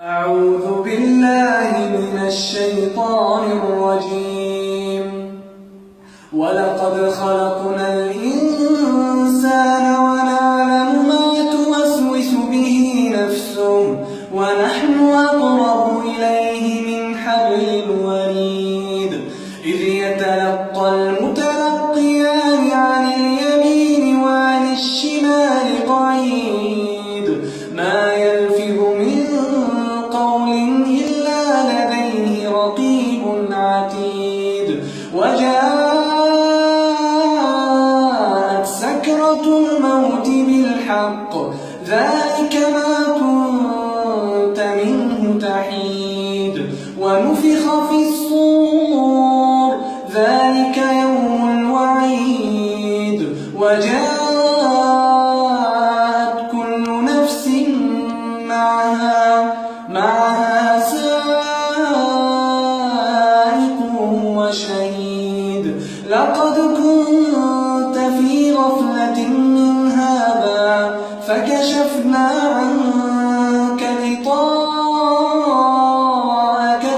أعوذ بالله من الشيطان الرجيم. ولقد خلقنا الإنسان ونعلم ما توسوس به نفسه ونحن أقرب إليه من حبل الوريد. إذ يتلقى المتلقيان عن اليمين وعن الشمال قعيد. ما يلفظ من قول إلا لديه رقيب عتيد. وجاءت سكرة الموت بالحق ذلك ما كنت منه تحيد. ونفخ في الصور ذلك يوم الوعيد. وجاءت كل نفس معها سائق وشهيد. لقد كنت في غفلة من هذا فكشفنا عنك غطاءك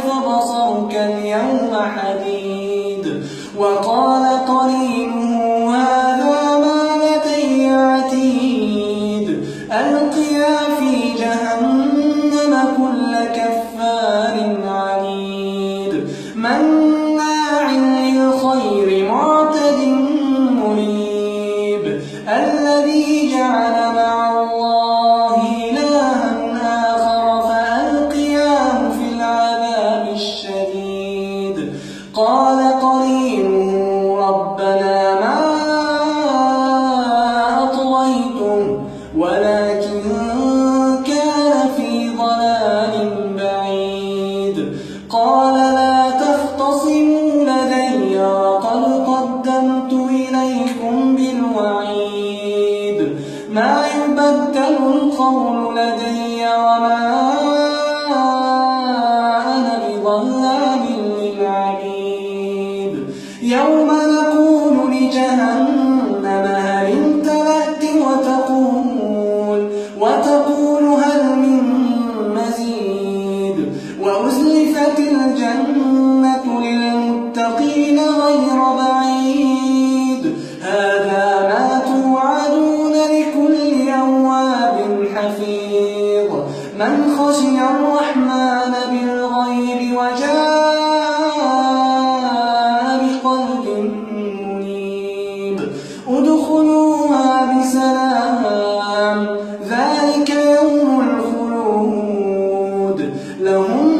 فبصرك اليوم حديد. وقال قرينه هذا ما لدي عتيد. ألقيا في جهنم كل كفار عنيد. مناع للخير معتد مريب. الذي جعل مع الله إلها آخر فألقياه في العذاب الشديد. قال قرينه ربنا ما أطغيته ولكن كان في ضلال بعيد. قال لا تختصموا لدي وقد قدمت إليكم بالوعيد. ما يبدل القول لدي وما أنا بظلام للعبيد. يوم نقول لجهنم هل امتلأت وتقول هل من مزيد. وأزلفت الجنة للمتقين غير بعيد. هذا ما توعدون لكل أواب حفيظ. من خشي الرحمن بالغيب وجاء بقلب منيب. ادخلوها بسلام ذلك يوم الخلود. لهم